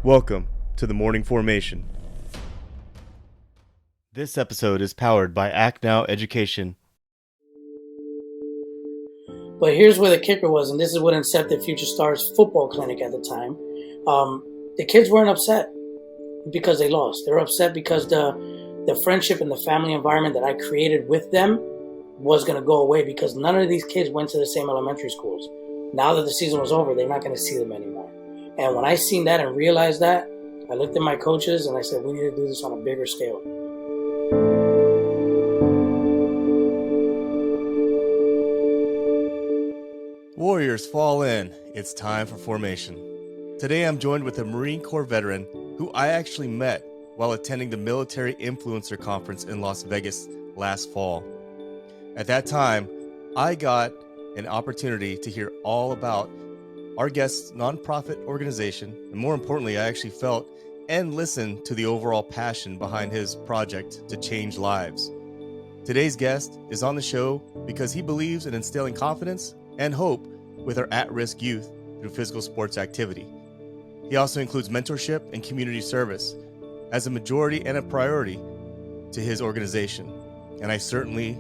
Welcome to the Morning Formation. This episode is powered by Act Now Education. But here's where the kicker was, and this is what incepted Future Stars football clinic at the time. The kids weren't upset because they lost. They were upset because the friendship and the family environment that I created with them was going to go away because none of these kids went to the same elementary schools. Now that the season was over, they're not going to see them anymore. And when I seen that and realized that, I looked at my coaches and I said, we need to do this on a bigger scale. Warriors fall in. It's time for formation. Today I'm joined with a Marine Corps veteran who I actually met while attending the Military Influencer Conference in Las Vegas last fall. At that time, I got an opportunity to hear all about our guest's nonprofit organization, and more importantly, I actually felt and listened to the overall passion behind his project to change lives. Today's guest is on the show because he believes in instilling confidence and hope with our at-risk youth through physical sports activity. He also includes mentorship and community service as a majority and a priority to his organization. And I certainly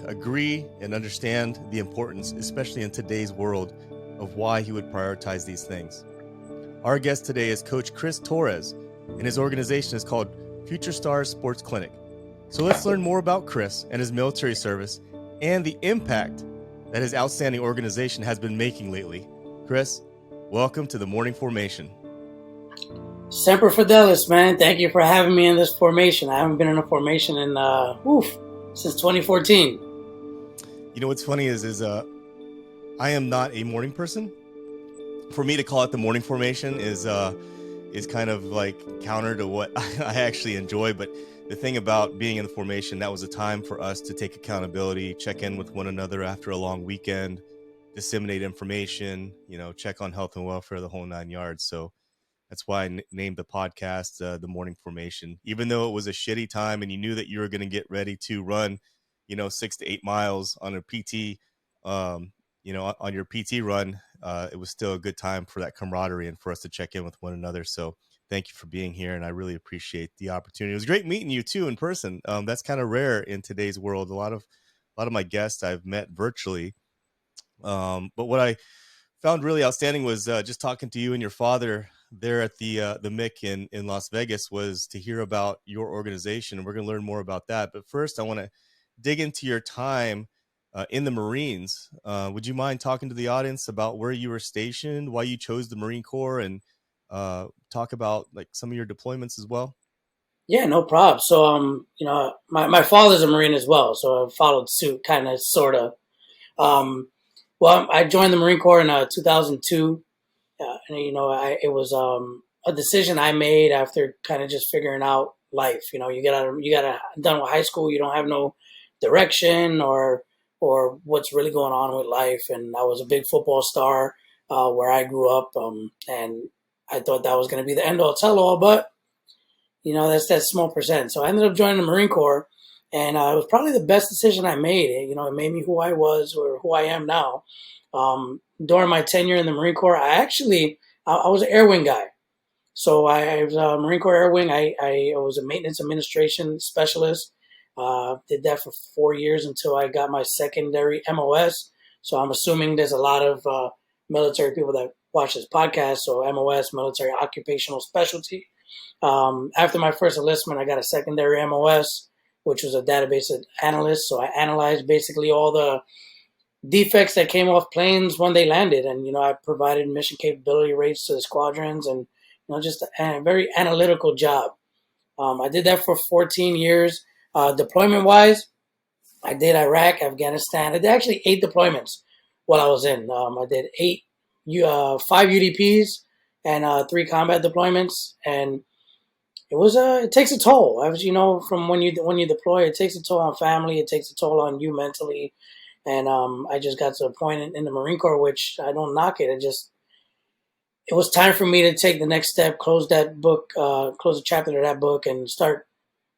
agree and understand the importance, especially in today's world, of why he would prioritize these things. Our guest today is Coach Chris Torres, and his organization is called Future Stars Sports Clinic. So let's learn more about Chris and his military service and the impact that his outstanding organization has been making lately. Chris, welcome to the Morning Formation. Semper Fidelis, man. Thank you for having me in this formation. I haven't been in a formation in since 2014. You know what's funny is I am not a morning person. For me to call it the Morning Formation is kind of like counter to what I actually enjoy. But the thing about being in the formation, that was a time for us to take accountability, check in with one another after a long weekend, disseminate information, check on health and welfare, the whole 9 yards. So that's why I named the podcast the Morning Formation. Even though it was a shitty time and you knew that you were going to get ready to run, 6 to 8 miles on a PT, on your PT run, it was still a good time for that camaraderie and for us to check in with one another. So thank you for being here, and I really appreciate the opportunity. It was great meeting you too in person. That's kind of rare in today's world. A lot of my guests I've met virtually, but what I found really outstanding was just talking to you and your father there at the MIC in Las Vegas, was to hear about your organization, and we're going to learn more about that. But first, I want to dig into your time in the Marines. Would you mind talking to the audience about where you were stationed, why you chose the Marine Corps, and talk about like some of your deployments as well? Yeah, no problem. So, my father's a Marine as well, so I followed suit, kind of, sort of. Well, I joined the Marine Corps in 2002. And it was a decision I made after kind of just figuring out life. You got done with high school, you don't have no direction or what's really going on with life. And I was a big football star where I grew up, and I thought that was going to be the end all tell all, but that's that small percent. So I ended up joining the Marine Corps, and it was probably the best decision I made. It made me who I was or who I am now. During my tenure in the Marine Corps, I was an air wing guy. So I was a Marine Corps air wing. I was a maintenance administration specialist. Did that for 4 years until I got my secondary MOS. So I'm assuming there's a lot of military people that watch this podcast. So MOS, military occupational specialty. After my first enlistment, I got a secondary MOS, which was a database analyst. So I analyzed basically all the defects that came off planes when they landed, and I provided mission capability rates to the squadrons, and just a very analytical job. I did that for 14 years. Deployment wise, I did Iraq, Afghanistan. I did actually 8 deployments while I was in. I did 5 UDPs and 3 combat deployments, and it takes a toll. From when you deploy, it takes a toll on family, it takes a toll on you mentally. And I just got to a point in the Marine Corps, which I don't knock it. It was time for me to take the next step, close that book, close a chapter to that book, and start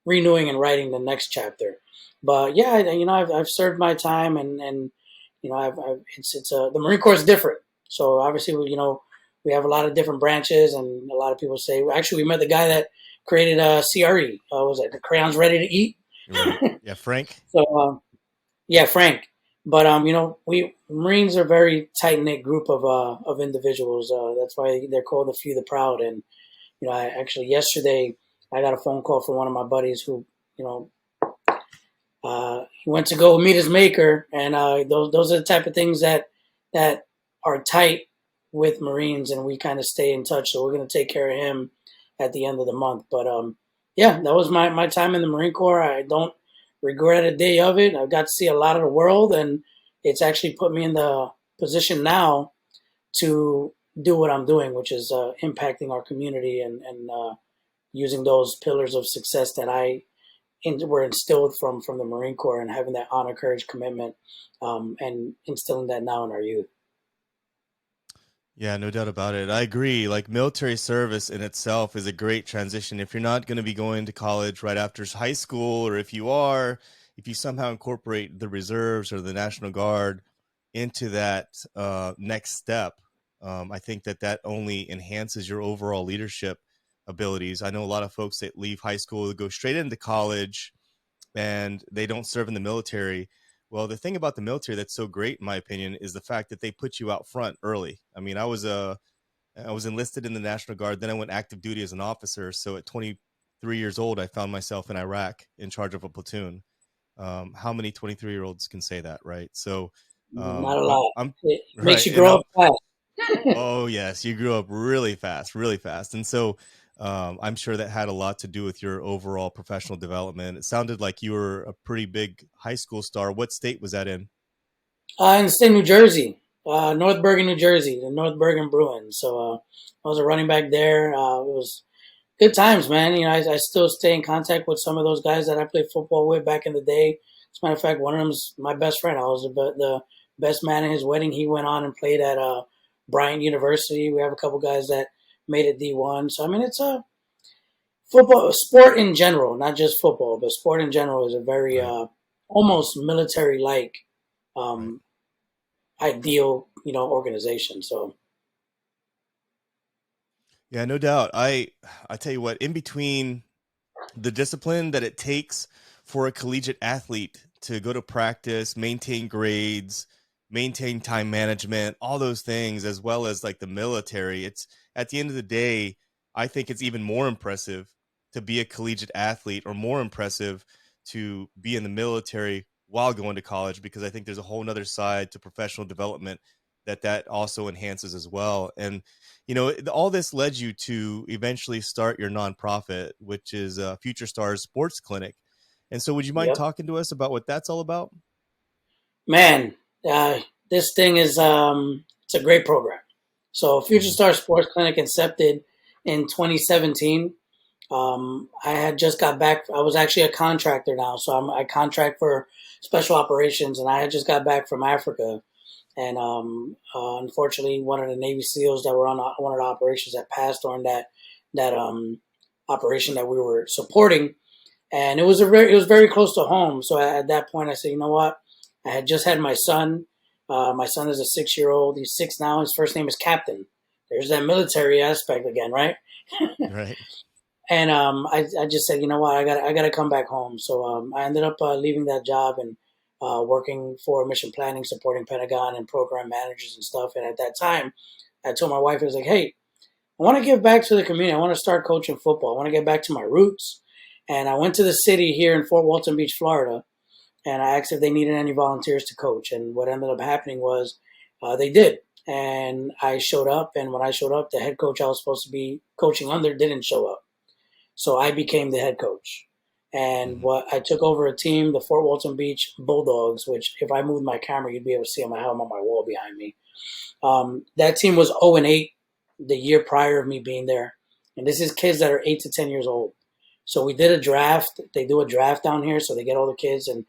renewing and writing the next chapter. But yeah, I've served my time, and the Marine Corps is different. So obviously, we have a lot of different branches, and a lot of people say, actually, we met the guy that created CRE. Was it the Crayons Ready to Eat? Right. Yeah, Frank. So yeah, Frank. But we Marines are a very tight knit group of individuals. That's why they're called the few, the proud. And I actually yesterday I got a phone call from one of my buddies who he went to go meet his maker, and those are the type of things that are tight with Marines, and we kind of stay in touch. So we're gonna take care of him at the end of the month. But yeah, that was my time in the Marine Corps. I don't regret a day of it. I got to see a lot of the world, and it's actually put me in the position now to do what I'm doing, which is impacting our community and using those pillars of success that were instilled from the Marine Corps, and having that honor, courage, commitment, and instilling that now in our youth. Yeah, no doubt about it. I agree. Like, military service in itself is a great transition. If you're not going to be going to college right after high school, or if you are, if you somehow incorporate the reserves or the National Guard into that next step, I think that only enhances your overall leadership abilities. I know a lot of folks that leave high school, go straight into college, and they don't serve in the military. Well, the thing about the military that's so great, in my opinion, is the fact that they put you out front early. I mean, I was enlisted in the National Guard, then I went active duty as an officer. So at 23 years old, I found myself in Iraq in charge of a platoon. How many 23-year-olds can say that, right? So Not a lot. I'm It makes right, you and grow up fast. oh yes, you grew up really fast, really fast, and so I'm sure that had a lot to do with your overall professional development. It sounded like you were a pretty big high school star. What state was that in? In the state of New Jersey, North Bergen, New Jersey, the North Bergen Bruins. So I was a running back there. It was good times, man. I still stay in contact with some of those guys that I played football with back in the day. As a matter of fact, one of them's my best friend. I was the best man at his wedding. He went on and played at Bryant University. We have a couple guys that made it D1. So I mean, it's a football sport in general, not just football, but sport in general is a very Right, almost military like right. um, ideal, organization. So Yeah, no doubt. I tell you what, in between the discipline that it takes for a collegiate athlete to go to practice, maintain grades, maintain time management, all those things, as well as like the military, it's at the end of the day, I think it's even more impressive to be a collegiate athlete, or more impressive to be in the military while going to college, because I think there's a whole nother side to professional development that also enhances as well. And all this led you to eventually start your nonprofit, which is Future Stars Sports Clinic. And so, would you mind yep, talking to us about what that's all about? man, uh, this thing is it's a great program. So Future Hmm. Star Sports Clinic incepted in 2017. I had just got back. I was actually a contractor now, so I contract for special operations, and I had just got back from Africa. And unfortunately, one of the Navy SEALs that were on one of the operations that passed during that operation that we were supporting, and it was very close to home. So at that point, I said, you know what? I had just had my son. My son is a 6 year old. He's six now. His first name is Captain. There's that military aspect again, right? Right. And I just said, you know what, I got to come back home. So I ended up leaving that job and working for mission planning, supporting Pentagon and program managers and stuff. And at that time, I told my wife, I was like, hey, I want to give back to the community. I want to start coaching football. I want to get back to my roots. And I went to the city here in Fort Walton Beach, Florida, and I asked if they needed any volunteers to coach. And what ended up happening was they did. And I showed up. And when I showed up, the head coach I was supposed to be coaching under didn't show up. So I became the head coach. And Hmm. what I took over a team, the Fort Walton Beach Bulldogs, which if I moved my camera, you'd be able to see them. I have them on my wall behind me. That team was 0-8 the year prior of me being there. And this is kids that are 8 to 10 years old. So we did a draft. They do a draft down here. So they get all the kids, and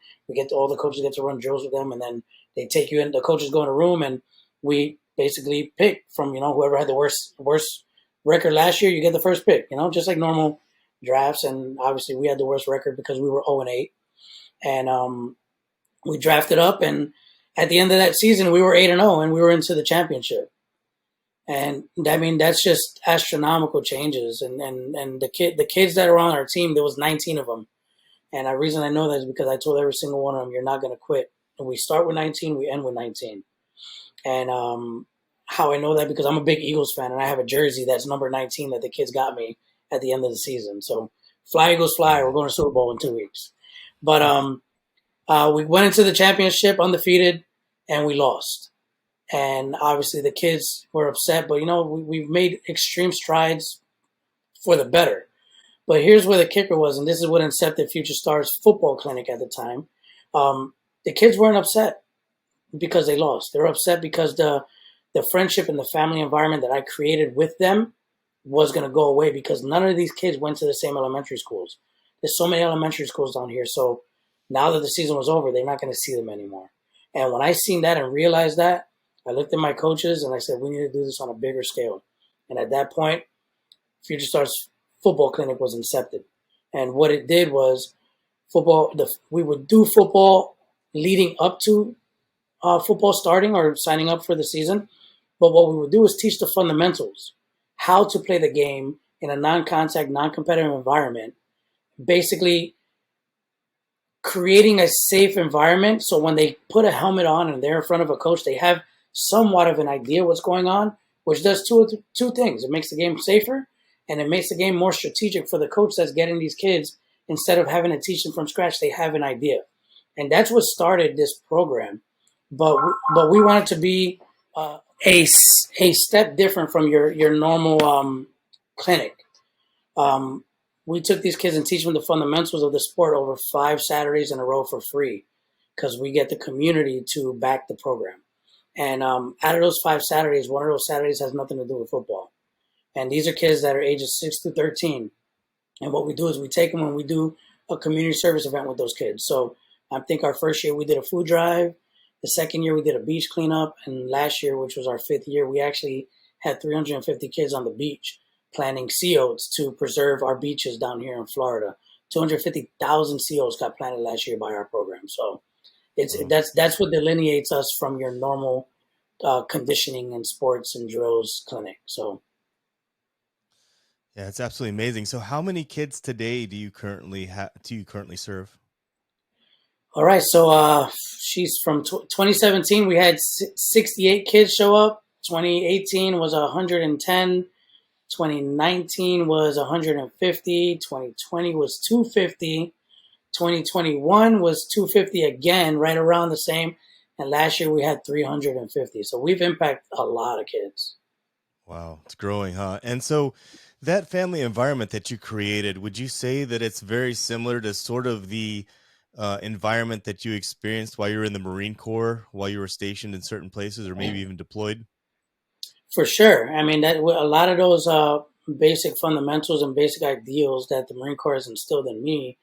all the coaches get to run drills with them. And then they take you in. The coaches go in a room, and we basically pick from, whoever had the worst record last year, you get the first pick, just like normal drafts. And obviously we had the worst record because we were 0-8. And we drafted up, and at the end of that season, we were 8-0, and we were into the championship. And I mean, that's just astronomical changes. And the kids that are on our team, there was 19 of them. And the reason I know that is because I told every single one of them, you're not going to quit. And we start with 19, we end with 19. And how I know that, because I'm a big Eagles fan and I have a jersey that's number 19 that the kids got me at the end of the season. So fly Eagles fly, we're going to Super Bowl in 2 weeks. But we went into the championship undefeated and we lost. And obviously the kids were upset, but we've made extreme strides for the better. But here's where the kicker was, and this is what incepted Future Stars football clinic at the time. The kids weren't upset because they lost. They were upset because the friendship and the family environment that I created with them was going to go away, because none of these kids went to the same elementary schools. There's so many elementary schools down here. So now that the season was over, they're not going to see them anymore. And when I seen that and realized that, I looked at my coaches and I said, we need to do this on a bigger scale. And at that point, Future Stars football clinic was incepted. And what it did was we would do football leading up to football starting or signing up for the season. But what we would do is teach the fundamentals, how to play the game in a non-contact, non-competitive environment, basically creating a safe environment. So when they put a helmet on and they're in front of a coach, they have somewhat of an idea what's going on, which does two things. It makes the game safer, and it makes the game more strategic for the coach that's getting these kids. Instead of having to teach them from scratch, they have an idea. And that's what started this program. But we want it to be a step different from your normal clinic. We took these kids and teach them the fundamentals of the sport over 5 Saturdays in a row for free, because we get the community to back the program. And out of those 5 Saturdays, one of those Saturdays has nothing to do with football. And these are kids that are ages 6 to 13. And what we do is we take them and we do a community service event with those kids. So I think our first year we did a food drive. The second year we did a beach cleanup. And last year, which was our 5th year, we actually had 350 kids on the beach planting sea oats to preserve our beaches down here in Florida. 250,000 sea oats got planted last year by our program. So that's what delineates us from your normal conditioning and sports and drills clinic. So Yeah, it's absolutely amazing. So how many kids today do you currently serve? all right, so she's from 2017. We had 68 kids show up. 2018 was 110. 2019 was 150. 2020 was 250. 2021 was 250 again, right around the same. And last year we had 350. So we've impacted a lot of kids. Wow, it's growing, huh? And so that family environment that you created, would you say that it's very similar to sort of the environment that you experienced while you were in the Marine Corps, while you were stationed in certain places, or maybe even deployed? For sure. I mean, that a lot of those basic fundamentals and basic ideals that the Marine Corps has instilled in me,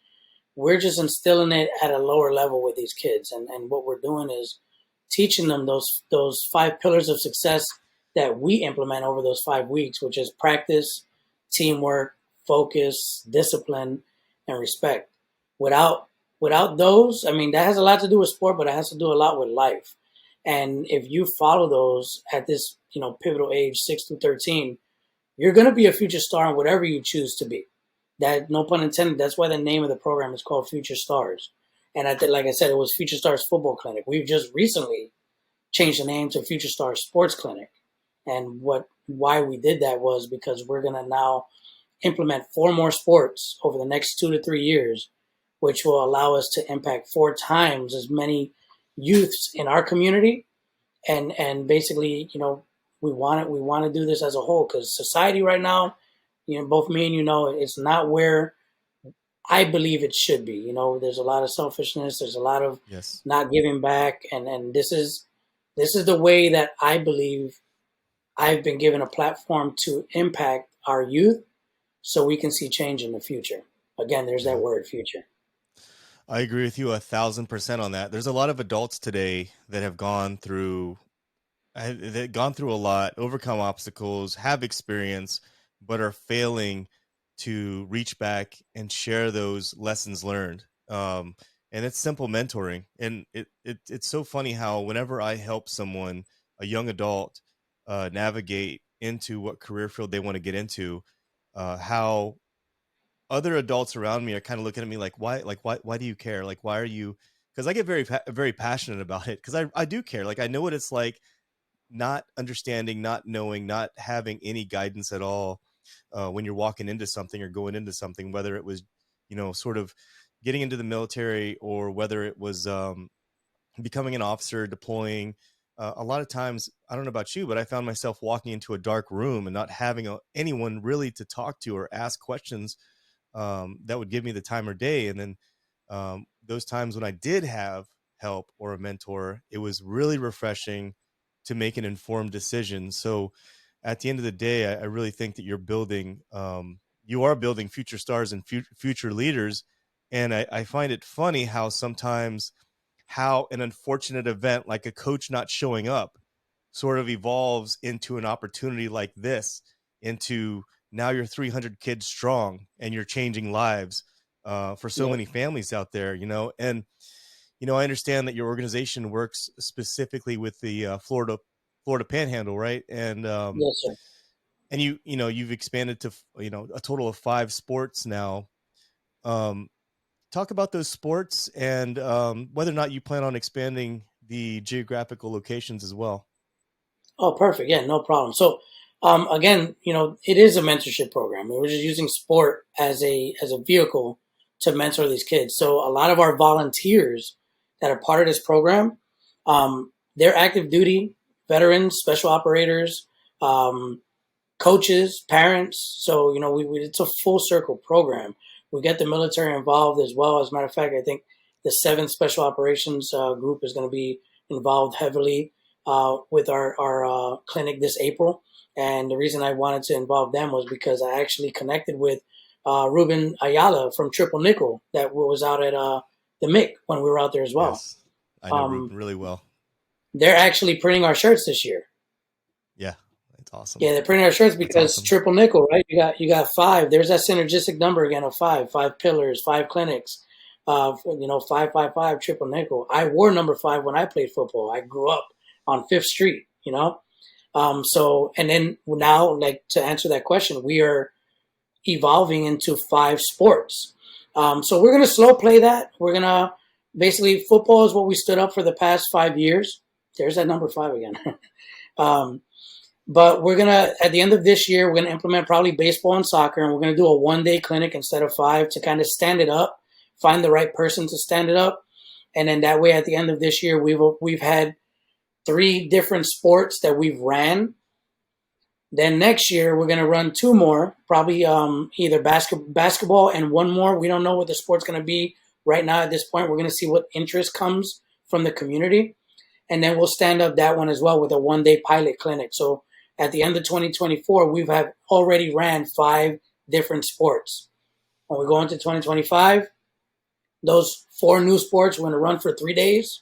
we're just instilling it at a lower level with these kids. And what we're doing is teaching them those 5 pillars of success that we implement over those 5 weeks, which is practice, teamwork, focus, discipline, and respect. Without those, I mean, that has a lot to do with sport, but it has to do a lot with life. And if you follow those at this, pivotal age, 6 to 13, you're going to be a future star in whatever you choose to be. That, no pun intended, that's why the name of the program is called Future Stars. And like I said, it was Future Stars Football Clinic. We've just recently changed the name to Future Stars Sports Clinic. And why we did that was because we're going to now implement 4 more sports over the next 2 to 3 years, which will allow us to impact 4 times as many youths in our community. And basically, we want to do this as a whole, because society right now, both me and it's not where I believe it should be. There's a lot of selfishness. There's a lot of Yes. not giving back, and this is the way that I believe I've been given a platform to impact our youth, so we can see change in the future. Again, there's that Yeah. word, future. I agree with you 1,000% on that. There's a lot of adults today that have gone through a lot, overcome obstacles, have experience, but are failing to reach back and share those lessons learned. And it's simple mentoring. And it's so funny how whenever I help someone, a young adult, navigate into what career field they want to get into, how other adults around me are kind of looking at me like, why do you care? Like, why are you? Because I get very passionate about it, because I do care. Like, I know what it's like, not understanding, not knowing, not having any guidance at all, when you're walking into something or going into something, whether it was, sort of getting into the military, or whether it was becoming an officer, deploying. A lot of times, I don't know about you, but I found myself walking into a dark room and not having anyone really to talk to or ask questions, that would give me the time of day. And then those times when I did have help or a mentor, it was really refreshing to make an informed decision. So at the end of the day, I really think that you are building future stars and future leaders. And I find it funny how sometimes how an unfortunate event like a coach not showing up sort of evolves into an opportunity like this, into now you're 300 kids strong and you're changing lives, for so Yep. many families out there, and I understand that your organization works specifically with the Florida Panhandle, right? Yes, sir. And you've expanded to a total of 5 sports now. Um, Talk about those sports, and whether or not you plan on expanding the geographical locations as well. Oh, perfect. Yeah, no problem. So, again, it is a mentorship program. We're just using sport as a vehicle to mentor these kids. So, a lot of our volunteers that are part of this program, they're active duty veterans, special operators, um, coaches, parents. So, it's a full circle program. We get the military involved as well. As a matter of fact, I think the 7th Special Operations Group is going to be involved heavily with our clinic this April. And the reason I wanted to involve them was because I actually connected with Ruben Ayala from Triple Nickel that was out at the MIC when we were out there as well. Yes, I know Um, Ruben really well. they're actually printing our shirts this year. Yeah, it's awesome. Yeah, they're printing our shirts That's because awesome. triple nickel, right? You got 5. There's that synergistic number again of 5, 5 pillars, 5 clinics, 555 triple nickel. I wore number 5 when I played football. I grew up on Fifth Street, So and then now, like to answer that question, we are evolving into 5 sports. So we're gonna slow play that. We're gonna basically football is what we stood up for the past 5 years. There's that number 5 again. um, but we're gonna at the end of this year, we're gonna implement probably baseball and soccer, and we're gonna do a 1 day clinic instead of 5 to kind of stand it up, find the right person to stand it up, and then that way at the end of this year, we've had 3 different sports that we've ran. Then next year we're gonna run 2 more, probably either basketball and 1 more. We don't know what the sport's gonna be right now at this point. We're gonna see what interest comes from the community, and then we'll stand up that one as well with a 1 day pilot clinic. So at the end of 2024, we've have already ran 5 different sports. When we go into 2025, those 4 new sports we're going to run for 3 days.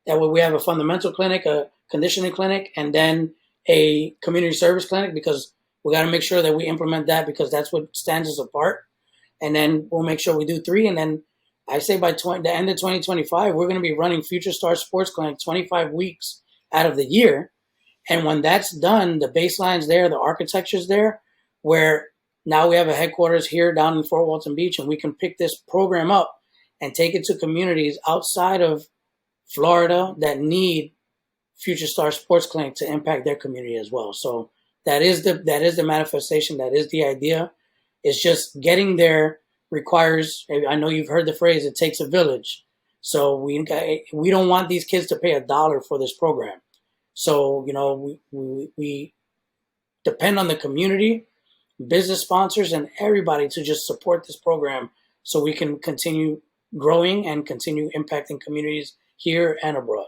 That way, we have a fundamental clinic, a conditioning clinic, and then a community service clinic because we got to make sure that we implement that because that's what stands us apart. And then we'll make sure we do 3, and then I say by the end of 2025, we're going to be running Future Star Sports Clinic 25 weeks out of the year. And when that's done, the baseline's there, the architecture's there, where now we have a headquarters here down in Fort Walton Beach, and we can pick this program up and take it to communities outside of Florida that need Future Star Sports Clinic to impact their community as well. So that is the manifestation. That is the idea. It's just getting there requires. I know you've heard the phrase. It takes a village. So we don't want these kids to pay $1 for this program. So we depend on the community, business sponsors, and everybody to just support this program so we can continue growing and continue impacting communities here and abroad.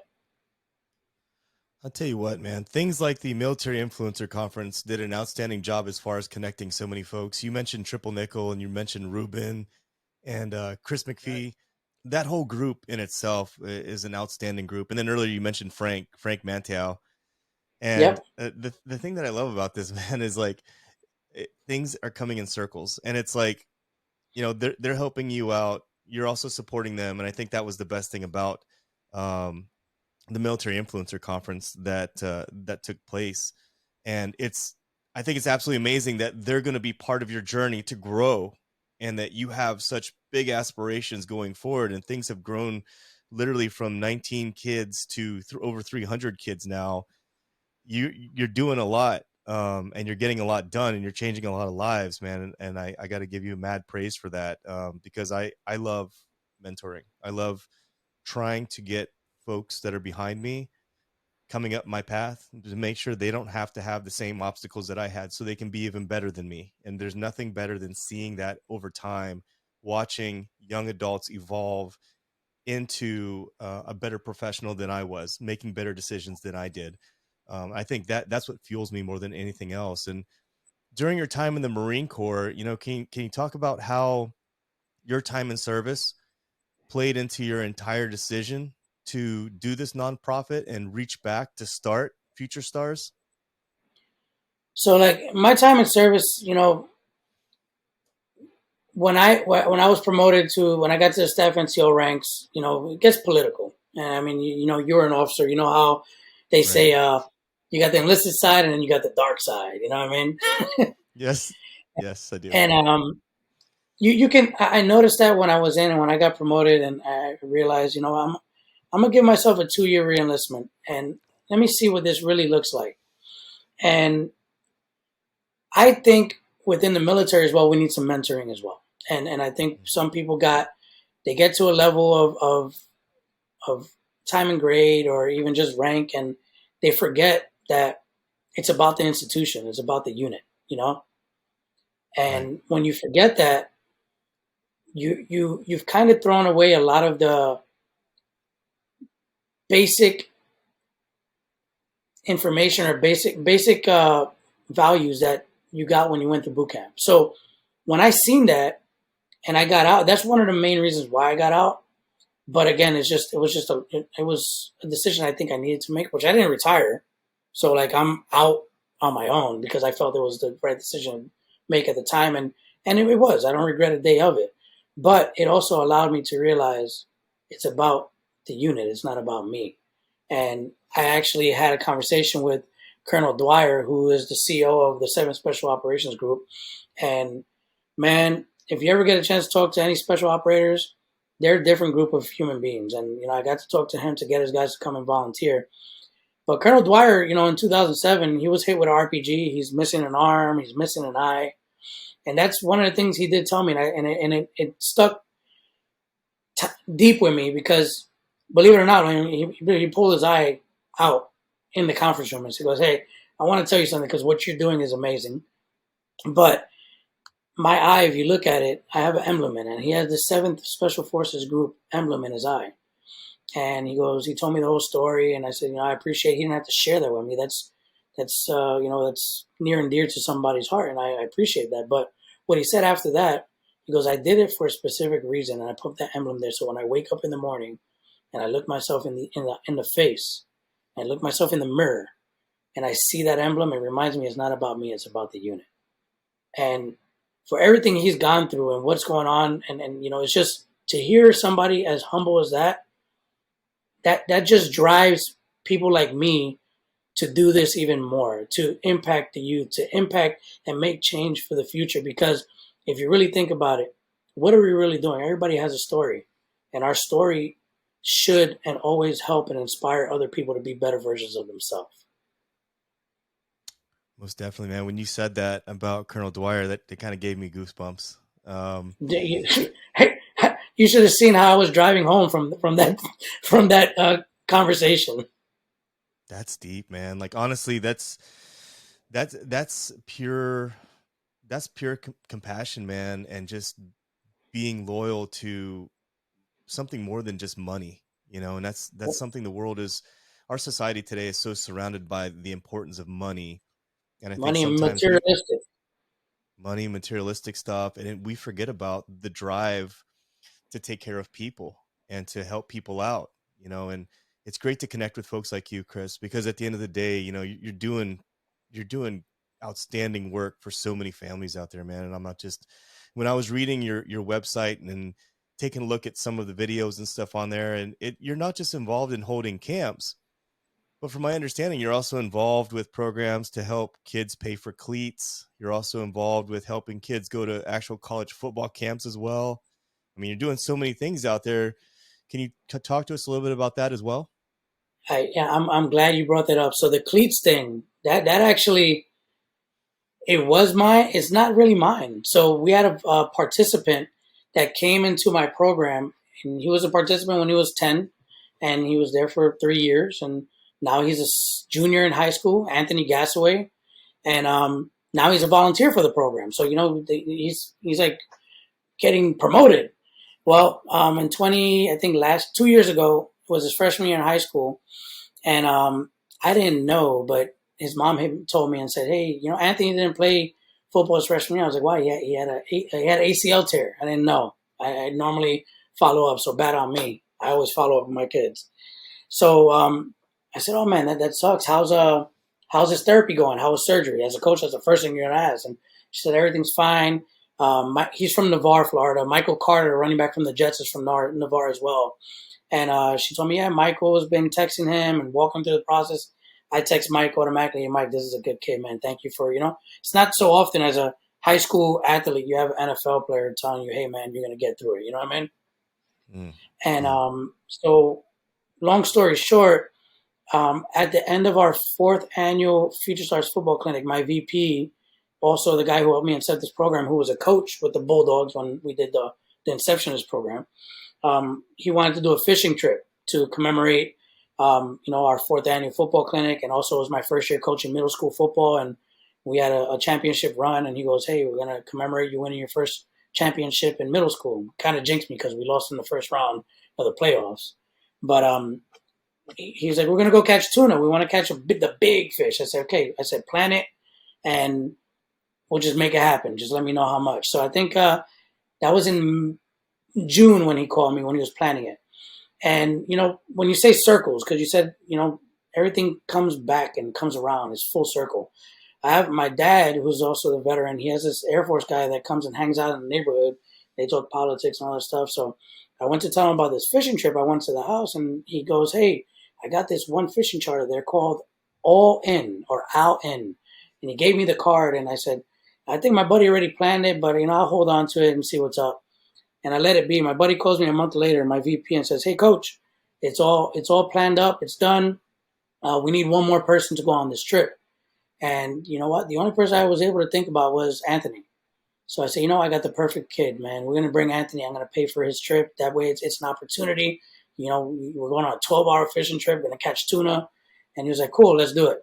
I'll tell you what, man, things like the Military Influencer Conference did an outstanding job as far as connecting so many folks. You mentioned Triple Nickel and you mentioned Ruben and Chris McPhee. That whole group in itself is an outstanding group. And then earlier you mentioned Frank Mantau. And Yep. the thing that I love about this, man, is like things are coming in circles. And it's like, they're helping you out. You're also supporting them. And I think that was the best thing about um, the Military Influencer Conference that took place. And I think it's absolutely amazing that they're going to be part of your journey to grow, and that you have such big aspirations going forward, and things have grown literally from 19 kids to over 300 kids now. You're doing a lot, and you're getting a lot done, and you're changing a lot of lives, man. And I got to give you mad praise for that, because I love mentoring. I love trying to get folks that are behind me coming up my path to make sure they don't have to have the same obstacles that I had, so they can be even better than me. And there's nothing better than seeing that over time, watching young adults evolve into a better professional than I was, making better decisions than I did. I think that's what fuels me more than anything else. And during your time in the Marine Corps, can you talk about how your time in service played into your entire decision to do this nonprofit and reach back to start Future Stars? So like my time in service, when I was promoted to when I got to the staff NCO ranks, it gets political. And I mean, you're an officer. You know how they Right. say you got the enlisted side and then you got the dark side. You know what I mean? Yes. Yes, I do. And you can. I noticed that when I was in and when I got promoted, and I realized, I'm gonna give myself a 2-year reenlistment and let me see what this really looks like. And I think within the military as well, we need some mentoring as well. And I think some people they get to a level of time and grade or even just rank, and they forget that it's about the institution, it's about the unit. Right. And when you forget that, you've kind of thrown away a lot of the basic information or basic values that you got when you went to boot camp. So when I seen that and I got out, that's one of the main reasons why I got out. But again, it was a decision I think I needed to make, which I didn't retire. So like I'm out on my own because I felt it was the right decision to make at the time, and it was. I don't regret a day of it. But it also allowed me to realize it's about the unit. It's not about me. And I actually had a conversation with Colonel Dwyer, who is the CEO of the 7th Special Operations Group. And man, if you ever get a chance to talk to any special operators, they're a different group of human beings. And, I got to talk to him to get his guys to come and volunteer. But Colonel Dwyer, in 2007, he was hit with an RPG. He's missing an arm. He's missing an eye. And that's one of the things he did tell me. And it stuck deep with me because, believe it or not, when he pulled his eye out in the conference room and he goes, "Hey, I want to tell you something because what you're doing is amazing. But my eye, if you look at it, I have an emblem in it. And he has the 7th Special Forces Group emblem in his eye." And he told me the whole story. And I said, I appreciate he didn't have to share that with me. That's near and dear to somebody's heart. And I appreciate that. But what he said after that, he goes, "I did it for a specific reason. And I put that emblem there. So when I wake up in the morning and I look myself in the face, and I look myself in the mirror and I see that emblem, it reminds me it's not about me. It's about the unit." And for everything he's gone through and what's going on, and it's just to hear somebody as humble as that just drives people like me to do this even more, to impact the youth, to impact and make change for the future. Because if you really think about it, what are we really doing? Everybody has a story, and our story should and always help and inspire other people to be better versions of themselves. Most definitely, man. When you said that about Colonel Dwyer, that it kind of gave me goosebumps. You you should have seen how I was driving home from that conversation. That's deep, man. Like, honestly, that's pure compassion, man, and just being loyal to something more than just money, and that's something our society today is so surrounded by the importance of money. And I think Money and sometimes materialistic. money, materialistic stuff, and we forget about the drive to take care of people and to help people out, and it's great to connect with folks like you, Chris, because at the end of the day, you're doing outstanding work for so many families out there, man. And I'm not just when I was reading your website and taking a look at some of the videos and stuff on there, and you're not just involved in holding camps, But from my understanding, you're also involved with programs to help kids pay for cleats. You're also involved with helping kids go to actual college football camps as well. I mean, you're doing so many things out there. Can you talk to us a little bit about that as well? I'm glad you brought that up. So the cleats thing, that actually, it was mine. It's not really mine. So we had a participant that came into my program, and he was a participant when he was 10, and he was there for 3 years, and now he's a junior in high school, Anthony Gasaway, and now he's a volunteer for the program. So he's like getting promoted. Well, in 20, I think last 2 years ago was his freshman year in high school, and I didn't know, but his mom had told me and said, "Hey, Anthony didn't play football his freshman year." I was like, "Why? He had an ACL tear." I didn't know. I normally follow up, so bad on me. I always follow up with my kids. So I said, "Oh man, that sucks. How's his therapy going? How was surgery?" As a coach, that's the first thing you're gonna ask. And she said, "Everything's fine." He's from Navarre, Florida. Michael Carter, running back from the Jets, is from Navarre as well. And she told me, yeah, Michael has been texting him and walking through the process. I text Mike automatically. Hey, Mike, this is a good kid, man. Thank you for, it's not so often as a high school athlete, you have an NFL player telling you, hey, man, you're going to get through it. You know what I mean? Mm. And so long story short, at the end of our fourth annual Future Stars football clinic, my VP, also the guy who helped me set this program, who was a coach with the Bulldogs when we did the inception of this program, he wanted to do a fishing trip to commemorate, our fourth annual football clinic. And also it was my first year coaching middle school football. And we had a championship run. And he goes, hey, we're going to commemorate you winning your first championship in middle school. Kind of jinxed me because we lost in the first round of the playoffs. But he's like, we're going to go catch tuna. We want to catch the big fish. I said, okay. I said, plan it and we'll just make it happen. Just let me know how much. So I think that was in June when he called me, when he was planning it. And, when you say circles, because you said, everything comes back and comes around, it's full circle. I have my dad, who's also the veteran. He has this Air Force guy that comes and hangs out in the neighborhood. They talk politics and all that stuff. So I went to tell him about this fishing trip. I went to the house and he goes, hey, I got this one fishing charter. They're called All In or All In. And he gave me the card and I said, I think my buddy already planned it, but, I'll hold on to it and see what's up. And I let it be. My buddy calls me a month later, my VP, and says, hey, coach, it's all planned up. It's done. We need one more person to go on this trip. And you know what? The only person I was able to think about was Anthony. So I said, I got the perfect kid, man. We're going to bring Anthony. I'm going to pay for his trip. That way it's an opportunity. We're going on a 12-hour fishing trip. We're going to catch tuna. And he was like, cool, let's do it.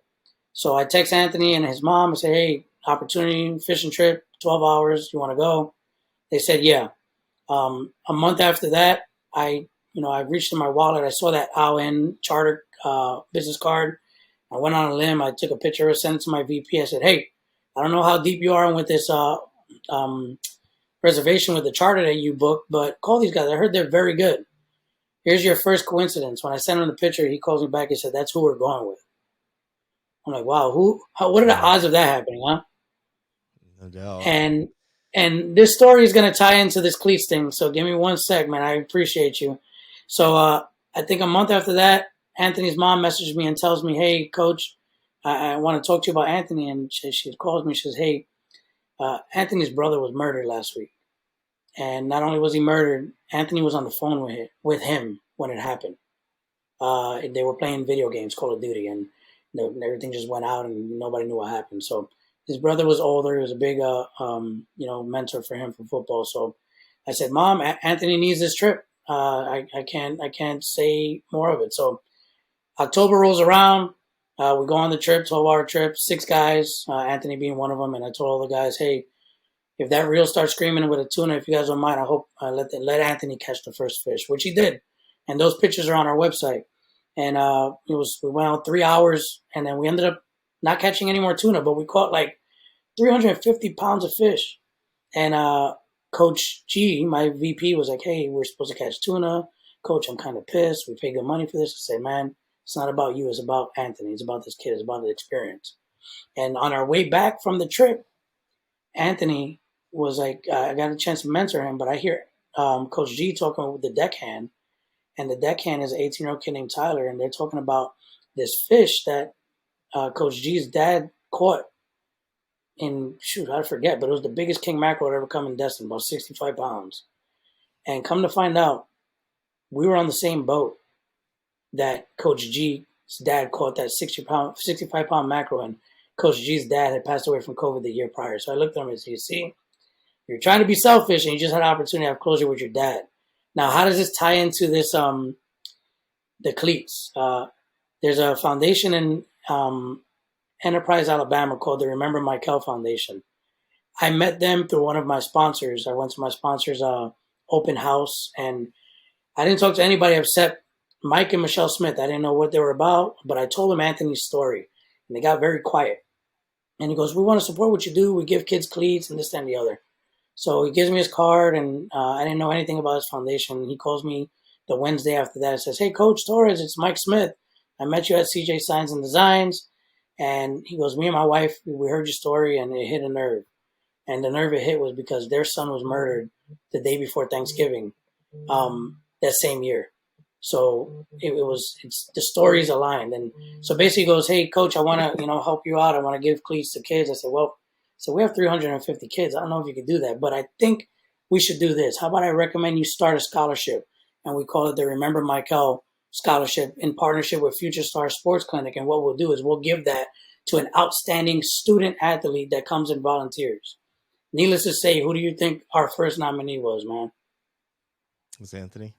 So I text Anthony and his mom and say, hey, opportunity, fishing trip, 12 hours. You want to go? They said, yeah. A month after that, I reached in my wallet. I saw that All-In charter business card. I went on a limb. I took a picture, sent it to my VP. I said, hey, I don't know how deep you are with this reservation with the charter that you booked, but call these guys. I heard they're very good. Here's your first coincidence. When I sent him the picture, he calls me back and said, that's who we're going with. I'm like, wow, what are the odds of that happening, huh? No doubt. And this story is going to tie into this cleats thing. So give me one sec, man. I appreciate you. So I think a month after that, Anthony's mom messaged me and tells me, hey, coach, I want to talk to you about Anthony. And she calls me. She says, hey, Anthony's brother was murdered last week. And not only was he murdered, Anthony was on the phone with him when it happened. They were playing video games, Call of Duty, and everything just went out and nobody knew what happened. So his brother was older. He was a big, mentor for him for football. So I said, Mom, Anthony needs this trip. I can't say more of it. So October rolls around. We go on the trip, 12-hour trip, 6 guys, Anthony being one of them. And I told all the guys, hey, if that reel starts screaming with a tuna, if you guys don't mind, I hope let Anthony catch the first fish, which he did. And those pictures are on our website. And we went out 3 hours, and then we ended up not catching any more tuna, but we caught like 350 pounds of fish. And Coach G, my VP, was like, hey, we're supposed to catch tuna. Coach, I'm kind of pissed. We paid good money for this. I say, man, it's not about you. It's about Anthony. It's about this kid. It's about the experience. And on our way back from the trip, Anthony was like, I got a chance to mentor him, but I hear Coach G talking with the deckhand. And the deckhand is an 18-year-old kid named Tyler, and they're talking about this fish that Coach G's dad caught in, shoot, I forget, but it was the biggest king mackerel that ever come in Destin, about 65 pounds. And come to find out, we were on the same boat that Coach G's dad caught that 65 pound mackerel, and Coach G's dad had passed away from COVID the year prior. So I looked at him and said, "You see, you're trying to be selfish, and you just had an opportunity to have closure with your dad. Now, how does this tie into this? The cleats. There's a foundation in Enterprise, Alabama called the Remember Michael Foundation. I met them through one of my sponsors. I went to my sponsor's open house, and I didn't talk to anybody except Mike and Michelle Smith. I didn't know what they were about, but I told them Anthony's story, and they got very quiet. And he goes, "We want to support what you do. We give kids cleats and this, that, and the other." So he gives me his card, and I didn't know anything about his foundation. He calls me the Wednesday after that and says, "Hey, Coach Torres, it's Mike Smith. I met you at CJ Signs and Designs." And he goes, "Me and my wife, we heard your story, and it hit a nerve. And the nerve it hit was because their son was murdered the day before Thanksgiving that same year. So it's the stories aligned." And so basically he goes, "Hey, Coach, I want to, help you out. I want to give cleats to kids." I said, "Well, so we have 350 kids. I don't know if you could do that, but I think we should do this. How about I recommend you start a scholarship?" And we call it the Remember Michael Scholarship in partnership with Future Star Sports Clinic. And what we'll do is we'll give that to an outstanding student athlete that comes and volunteers. Needless to say, who do you think our first nominee was, man? It was Anthony.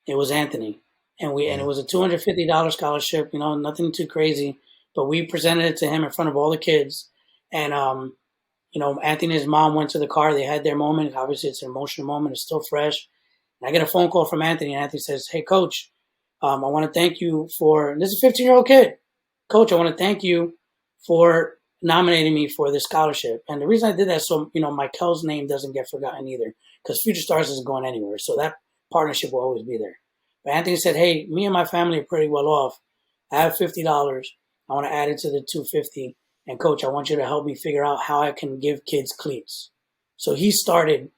It was Anthony. And it was a $250 scholarship, nothing too crazy. But we presented it to him in front of all the kids. And Anthony and his mom went to the car. They had their moment. Obviously, it's an emotional moment. It's still fresh. And I get a phone call from Anthony, and Anthony says, "Hey, Coach, I want to thank you for," this is a 15-year-old kid. "Coach, I want to thank you for nominating me for this scholarship." And the reason I did that, so, Michael's name doesn't get forgotten either, because Future Stars isn't going anywhere. So that partnership will always be there. But Anthony said, "Hey, me and my family are pretty well off. I have $50. I want to add it to the $250. And Coach, I want you to help me figure out how I can give kids cleats." So he started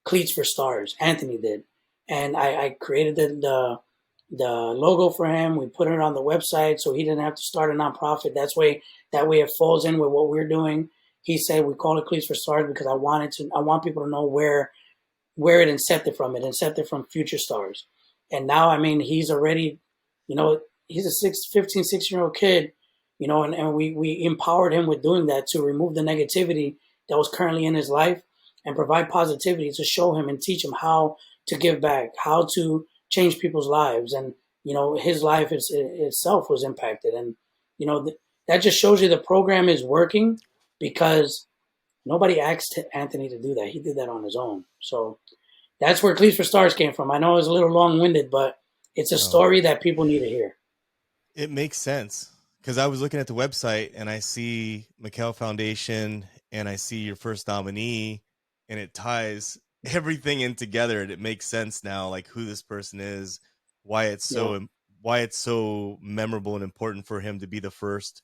Cleats for Stars. Anthony did. And I created the logo for him. We put it on the website so he didn't have to start a nonprofit. That way it falls in with what we're doing. He said we call it Cleats for Stars because I want people to know where it incepted from. It incepted from Future Stars. And now, he's already, he's a 16-year-old kid, and we empowered him with doing that to remove the negativity that was currently in his life and provide positivity to show him and teach him how to give back, how to change people's lives. And, his life itself was impacted. And, that just shows you the program is working because nobody asked Anthony to do that. He did that on his own. So that's where Cleats for Stars came from. I know it was a little long-winded, but it's a story that people need to hear. It makes sense because I was looking at the website and I see Michael Foundation and I see your first nominee, and it ties everything in together, and it makes sense now, like who this person is, why it's so memorable and important for him to be the first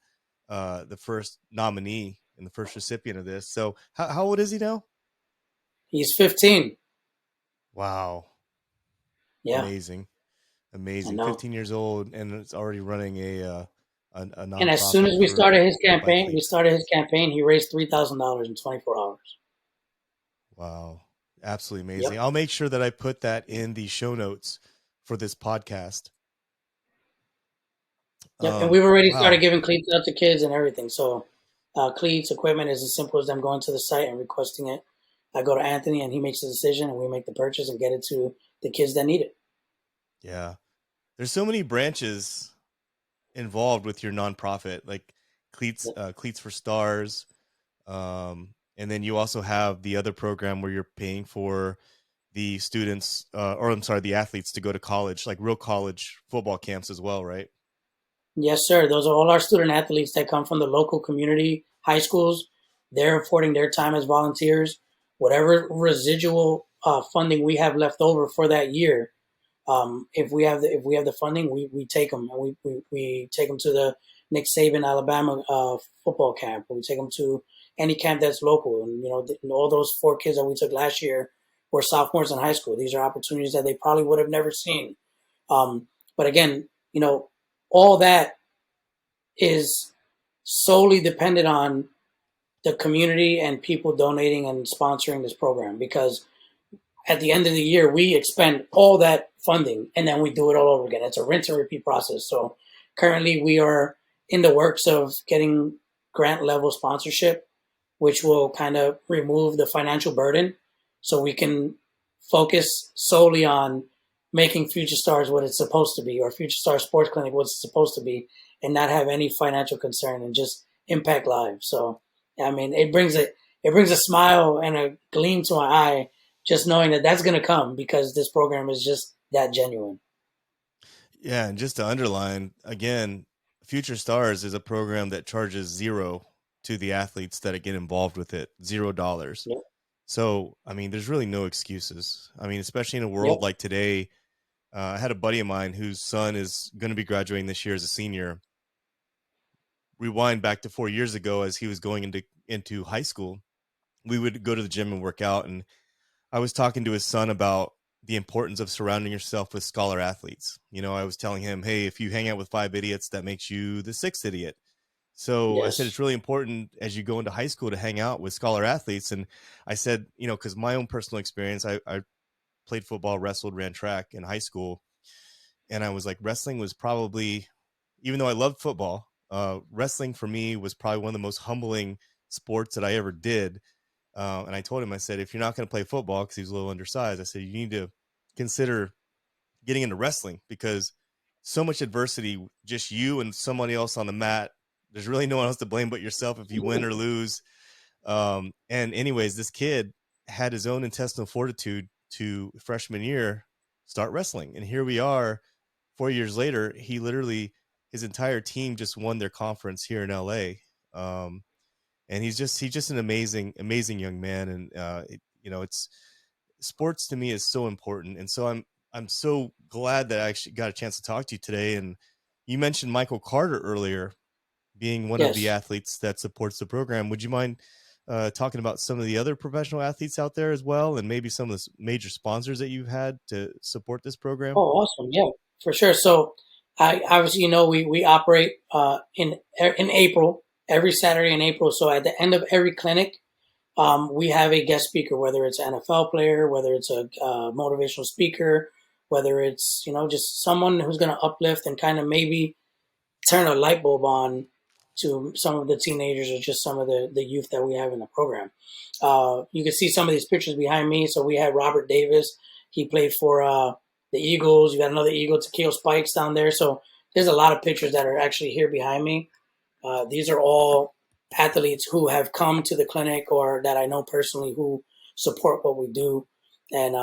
nominee and the first recipient of this. So how old is he now? He's 15. Wow. Yeah. Amazing. 15 years old, and it's already running a nonprofit. And as soon as we started his campaign, he raised $3,000 in 24 hours. Wow. Absolutely amazing. Yep. I'll make sure that I put that in the show notes for this podcast. Yep. And we've already started giving cleats out to kids and everything. So cleats, equipment is as simple as them going to the site and requesting it. I go to Anthony and he makes the decision and we make the purchase and get it to the kids that need it. Yeah. There's so many branches involved with your nonprofit, like Cleats, Cleats for Stars. And then you also have the other program where you're paying for the students, the athletes to go to college, like real college football camps as well, right? Yes, sir. Those are all our student athletes that come from the local community high schools. They're affording their time as volunteers. Whatever residual funding we have left over for that year, if we have the funding, we take them and we take them to the Nick Saban Alabama football camp. We take them to any camp that's local. And all those 4 kids that we took last year were sophomores in high school. These are opportunities that they probably would have never seen. But again, all that is solely dependent on the community and people donating and sponsoring this program, because at the end of the year, we expend all that funding and then we do it all over again. It's a rinse and repeat process. So currently we are in the works of getting grant level sponsorship, which will kind of remove the financial burden so we can focus solely on making Future Stars what it's supposed to be, or Future Stars Sports Clinic what it's supposed to be, and not have any financial concern and just impact lives. So, I mean, it brings a smile and a gleam to my eye just knowing that that's going to come, because this program is just that genuine. Yeah, and just to underline again, Future Stars is a program that charges zero to the athletes that get involved with it, $0. Yep. So, I mean, there's really no excuses. I mean, especially in a Yep. world like today. I had a buddy of mine whose son is going to be graduating this year as a senior. Rewind back to 4 years ago, as he was going into high school, we would go to the gym and work out, and I was talking to his son about the importance of surrounding yourself with scholar athletes. You know, I was telling him, hey, if you hang out with 5 idiots, that makes you the sixth idiot. So I said, Yes. it's really important as you go into high school to hang out with scholar athletes. And I said, you know, because my own personal experience, I played football, wrestled, ran track in high school. And I was like, wrestling was probably, even though I loved football, wrestling for me was probably one of the most humbling sports that I ever did. And I told him, I said, if you're not going to play football, because he was a little undersized, I said, you need to consider getting into wrestling, because so much adversity, just you and somebody else on the mat. There's really no one else to blame but yourself if you win or lose. And anyways, this kid had his own intestinal fortitude to freshman year start wrestling. And here we are 4 years later, he literally, his entire team just won their conference here in LA. And he's just an amazing young man. And it's sports to me is so important. And so I'm so glad that I actually got a chance to talk to you today. And you mentioned Michael Carter earlier being one of the Yes. athletes that supports the program. Would you mind talking about some of the other professional athletes out there as well, and maybe some of the major sponsors that you've had to support this program? Oh, awesome. Yeah, for sure. So I obviously, we operate in April, every Saturday in April. So at the end of every clinic, we have a guest speaker, whether it's an NFL player, whether it's a motivational speaker, whether it's, just someone who's going to uplift and kind of maybe turn a light bulb on to some of the teenagers or just some of the youth that we have in the program. You can see some of these pictures behind me. So we had Robert Davis. He played for the Eagles. You got another Eagle, Takeo Spikes, down there. So there's a lot of pictures that are actually here behind me. These are all athletes who have come to the clinic or that I know personally who support what we do. And,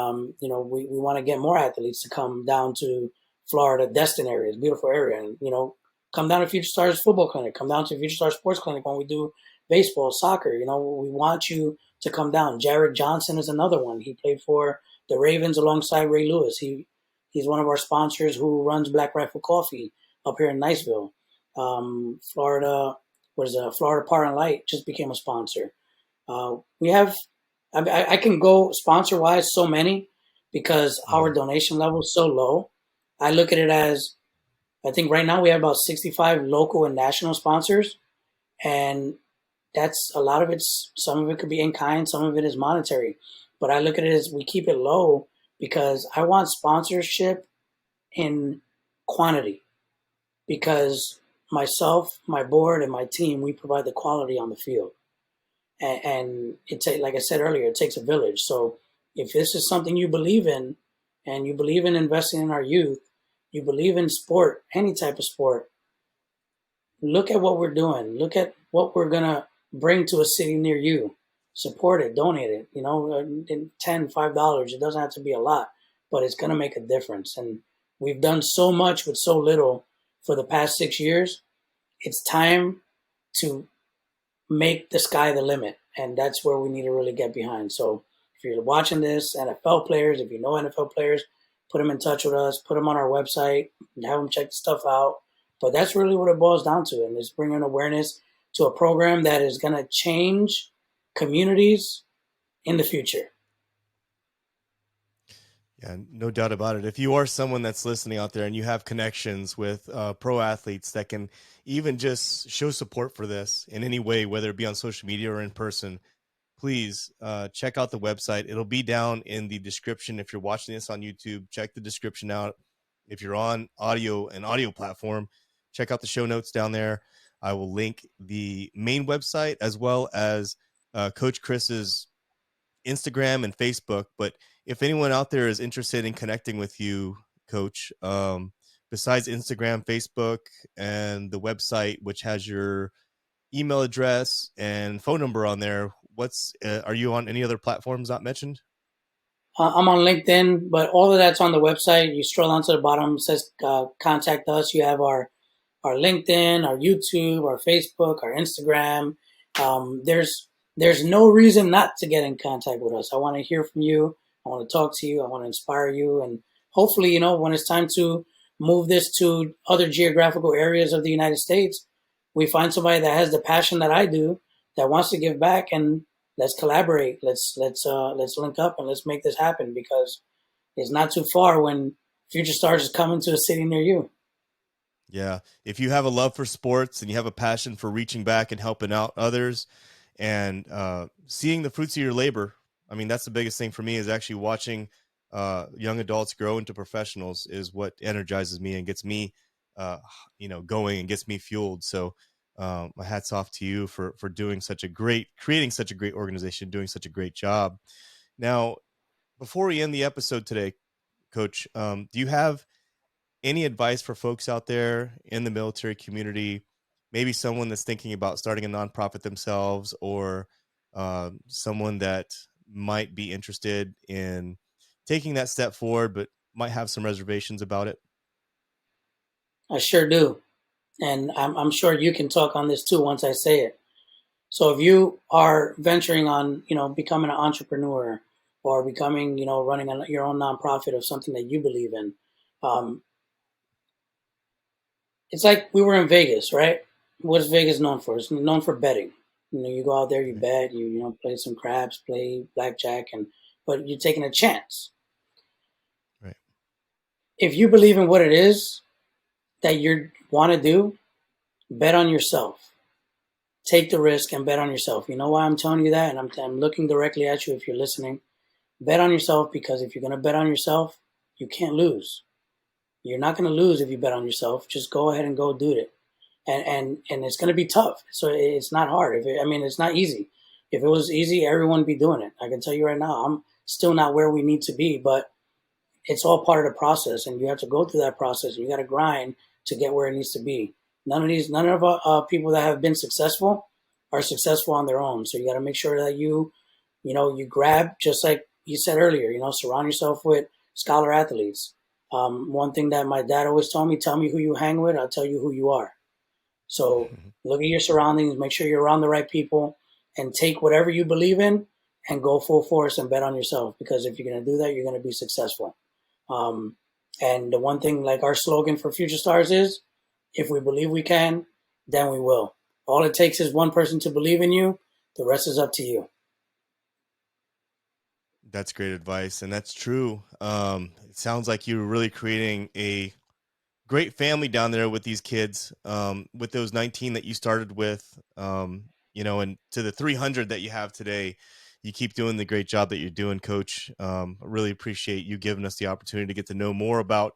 we want to get more athletes to come down to Florida, Destin area, beautiful area. And, come down to Future Stars Football Clinic, come down to Future Stars Sports Clinic when we do baseball, soccer. We want you to come down. Jared Johnson is another one. He played for the Ravens alongside Ray Lewis. He's one of our sponsors who runs Black Rifle Coffee up here in Niceville. Florida, Florida Par and Light just became a sponsor. We have, I can go sponsor wise so many because our donation level is so low. I look at it as, I think right now we have about 65 local and national sponsors, and that's a lot of it's, some of it could be in kind, some of it is monetary. But I look at it as we keep it low because I want sponsorship in quantity, because myself, my board, and my team, we provide the quality on the field. And it's like I said earlier, it takes a village. So if this is something you believe in, and you believe in investing in our youth, you believe in sport, any type of sport, look at what we're doing. Look at what we're gonna bring to a city near you. Support it, donate it. In $10, $5. It doesn't have to be a lot, but it's gonna make a difference. And we've done so much with so little for the past 6 years. It's time to make the sky the limit, and that's where we need to really get behind. So if you're watching this, NFL players, if you know NFL players, put them in touch with us, put them on our website, and have them check the stuff out. But that's really what it boils down to, and it's bringing awareness to a program that is going to change communities in the future. Yeah, no doubt about it. If you are someone that's listening out there and you have connections with pro athletes that can even just show support for this in any way, whether it be on social media or in person, please check out the website. It'll be down in the description. If you're watching this on YouTube, check the description out. If you're on an audio platform, check out the show notes down there. I will link the main website as well as Coach Chris's Instagram and Facebook. But if anyone out there is interested in connecting with you, Coach, besides Instagram, Facebook, and the website, which has your email address and phone number on there, are you on any other platforms not mentioned? I'm on LinkedIn, but all of that's on the website. You scroll down to the bottom, it says contact us. You have our LinkedIn, our YouTube, our Facebook, our Instagram. There's no reason not to get in contact with us. I want to hear from you. I want to talk to you. I want to inspire you, and hopefully, when it's time to move this to other geographical areas of the United States, we find somebody that has the passion that I do, that wants to give back, and let's collaborate. Let's link up and let's make this happen, because it's not too far when Future Stars is coming to a city near you. Yeah. If you have a love for sports and you have a passion for reaching back and helping out others and seeing the fruits of your labor, I mean, that's the biggest thing for me, is actually watching young adults grow into professionals is what energizes me and gets me, going and gets me fueled. So my hat's off to you for creating such a great organization, doing such a great job. Now, before we end the episode today, Coach, do you have any advice for folks out there in the military community, maybe someone that's thinking about starting a nonprofit themselves, or someone that might be interested in taking that step forward, but might have some reservations about it? I sure do. And I'm sure you can talk on this too once I say it. So if you are venturing on, becoming an entrepreneur, or becoming, running your own nonprofit of something that you believe in, um, it's like we were in Vegas, right? What's Vegas known for? It's known for betting. You go out there, you bet, play some craps, play blackjack, but you're taking a chance. Right. If you believe in what it is that you want to do, bet on yourself. Take the risk and bet on yourself. You know why I'm telling you that? And I'm looking directly at you if you're listening. Bet on yourself, because if you're going to bet on yourself, you can't lose. You're not going to lose if you bet on yourself. Just go ahead and go do it. And it's going to be tough. So it's not hard. It's not easy. If it was easy, everyone would be doing it. I can tell you right now, I'm still not where we need to be, but it's all part of the process, and you have to go through that process. You got to grind to get where it needs to be. None of people that have been successful are successful on their own. So you got to make sure that you grab, just like you said earlier, surround yourself with scholar athletes. One thing that my dad always told me: tell me who you hang with, I'll tell you who you are. So look at your surroundings, make sure you're around the right people, and take whatever you believe in and go full force and bet on yourself. Because if you're going to do that, you're going to be successful. And the one thing, like our slogan for Future Stars is, if we believe we can, then we will. All it takes is one person to believe in you. The rest is up to you. That's great advice, and that's true. It sounds like you're really creating a great family down there with these kids, with those 19 that you started with, and to the 300 that you have today. You keep doing the great job that you're doing, Coach. I really appreciate you giving us the opportunity to get to know more about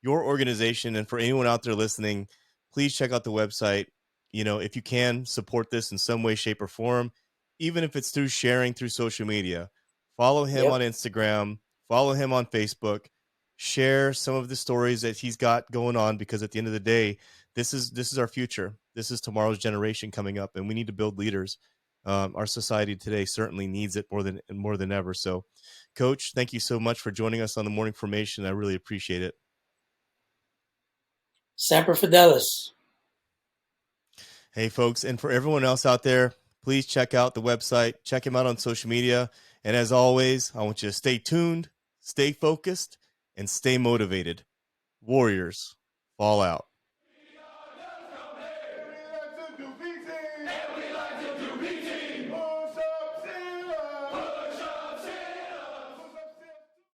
your organization. And for anyone out there listening, please check out the website. If you can support this in some way, shape, or form, even if it's through sharing through social media, follow him Yep. on Instagram, follow him on Facebook, share some of the stories that he's got going on, because at the end of the day, this is our future. This is tomorrow's generation coming up, and we need to build leaders. Our society today certainly needs it more than ever. So, Coach, thank you so much for joining us on the Morning Formation. I really appreciate it. Semper Fidelis. Hey, folks, and for everyone else out there, please check out the website, check him out on social media. And as always, I want you to stay tuned, stay focused, and stay motivated. Warriors, fall out.